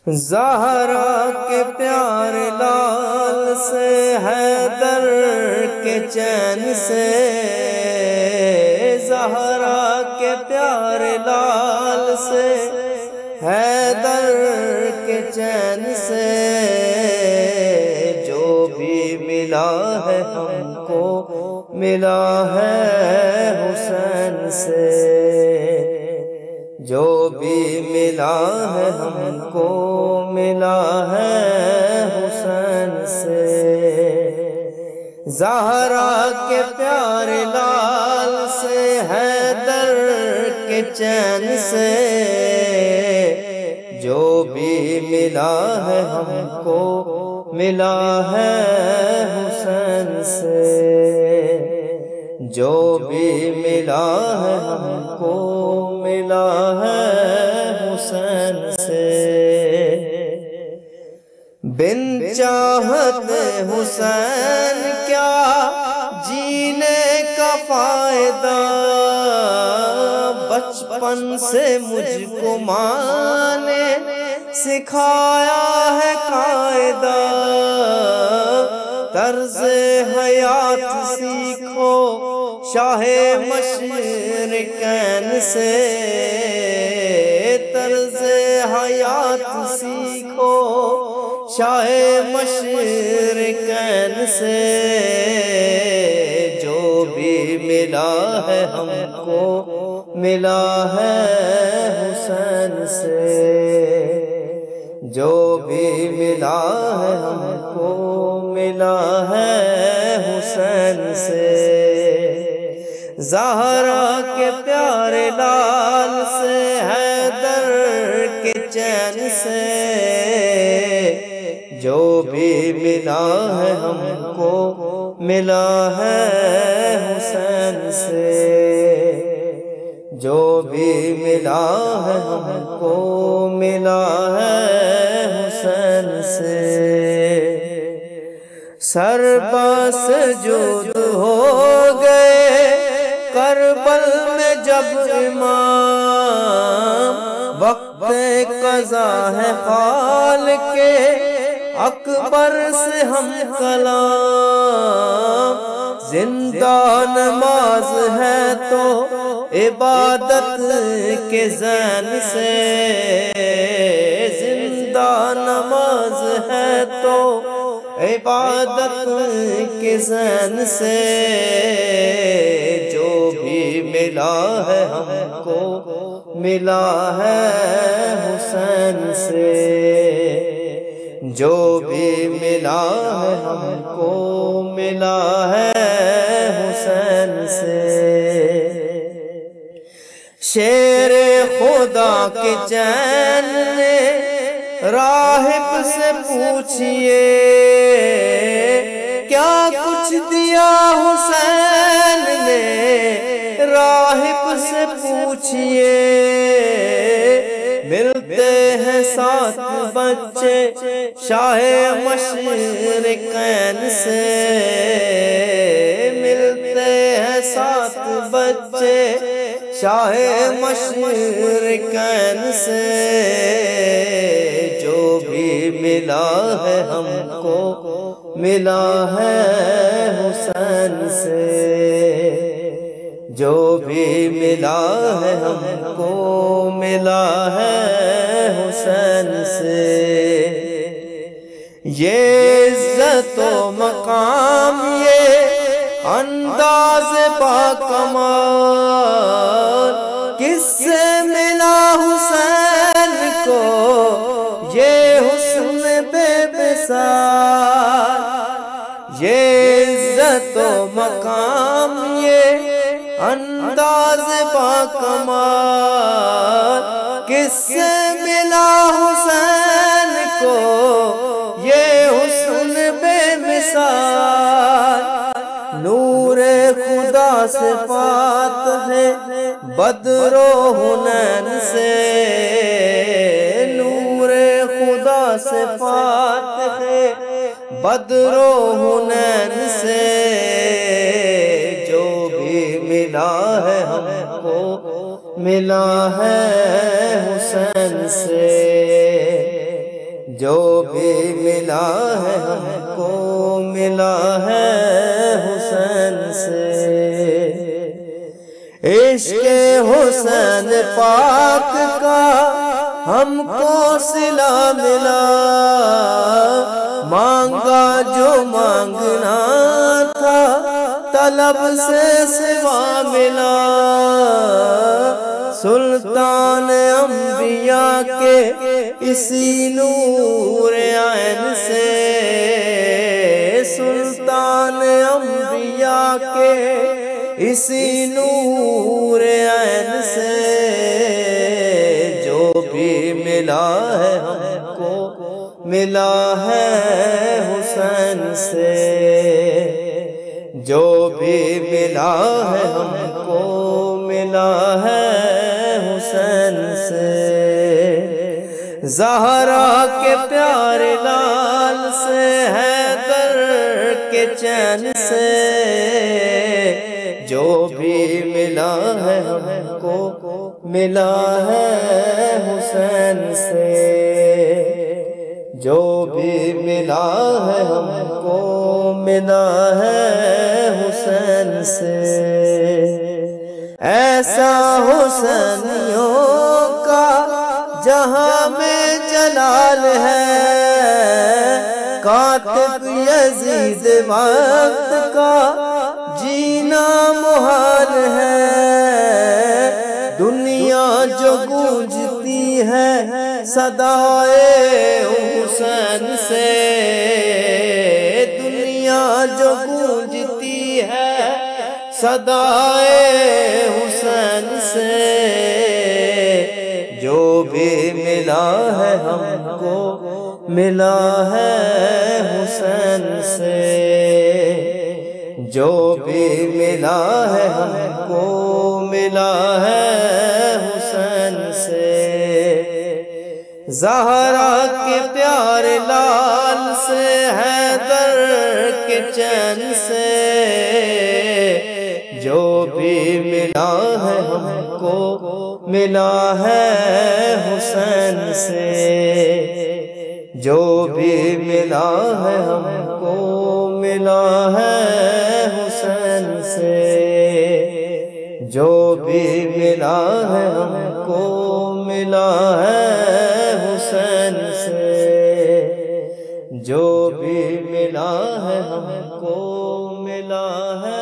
زہرا کے پیارے لال سے، حیدر کے چین سے، زہرا کے پیارے لال سے، حیدر کے چین سے، جو بھی ملا ہے ہم کو ملا ہے حسین سے، جو بھی ملا ہے ہم کو ملا ہے حسین سے۔ زہرا کے پیارے لال سے، حیدر کے چین سے، جو بھی ملا ہے ہم کو ملا ہے حسین سے، جو بھی ملا ہے ہم کو ملا ہے حسین سے۔ بن چاہت حسین کیا جینے کا فائدہ، بچپن سے مجھ کو ماں نے سکھایا ہے قاعدہ، طرز حیات سیکھو شاہ مشرقین سے، طرز حیات سیکھو شاہ مشرقین سے، جو بھی ملا ہے ہم کو ملا ہے حسین سے، جو بھی ملا ہے ہم کو ملا ہے حسین سے۔ زہرا کے پیارے لال سے، حیدر کے چین سے، جو بھی ملا ہے ہم کو ملا ہے حسین سے، جو بھی ملا ہے ہم کو ملا ہے حسین سے۔ سر بسجود ہو گئے کربل میں جب امام، وقت قضا ہے خالق اکبر سے ہم کلام، زندہ نماز ہے تو عبادت کے ذہن سے، زندہ نماز ہے تو عبادت کے ذہن سے، جو بھی ملا ہے ہم کو ملا ہے حسین سے، جو بھی ملا ہے ہم کو ملا ہے حسین سے۔ شیر خدا کے چین نے راہب سے پوچھئے، کیا کچھ دیا حسین نے راہب سے پوچھئے، ملتے ہیں 7 بچے شاہ مشرقین سے، ملتے ہیں 7 بچے شاہ مشرقین سے، جو بھی ملا ہے ہم کو ملا ہے حسین سے، جو بھی ملا ہے ہم کو ملا ہے حسین سے۔ یہ عزت و مقام، یہ انداز باکمال، کس سے ملا حسین کو یہ حسن بے مثال، یہ عزت و مقام، یہ انداز باکمال، کس سے ملا حسین کو یہ حسن بے مثال، نور خدا صفات ہے بدر و حنین سے، نور خدا صفات ہے بدر و حنین سے، جو بھی ملا ہے ہم کو ملا ہے حسین سے، بھی ملا ہے ہم کو ملا ہے حسین سے۔ عشق حسین پاک کا ہم کو صلہ ملا، مانگا جو مانگنا تھا طلب سے سوا ملا۔ سلطان انبیاء کے اسی نور عین سے، سلطان انبیاء کے اسی نور عین سے، جو بھی ملا ہے ہم کو ملا ہے حسین سے، جو بھی ملا ہے ہم کو ملا ہے حسین سے۔ زہرا کے پیارے لال سے، حیدر کے چین سے، جو بھی ملا ہے ہم کو ملا ہے حسین سے، جو بھی ملا ہے ہم کو ملا ہے حسین سے۔ ایسا حسینیوں کا جہاں میں جلال ہے، کاتب یزید وقت کا جینا محال ہے۔ دنیا جو گونجتی ہے صدائے حسین سے، دنیا جو گونجتی ہے صدائے حسین سے، جو بھی ملا ہے ہم کو ملا ہے حسین سے، جو بھی ملا ہے ہم کو ملا ہے حسین سے۔ زہرا کے پیارے لال سے، حیدر کے چین سے، جو بھی ملا ہے ہم کو ملا ہے حسین سے، جو بھی ملا ہے ہم کو ملا ہے حسین سے، جو بھی ملا ہے ہم کو ملا ہے حسین سے، جو بھی ملا ہے ہم کو ملا ہے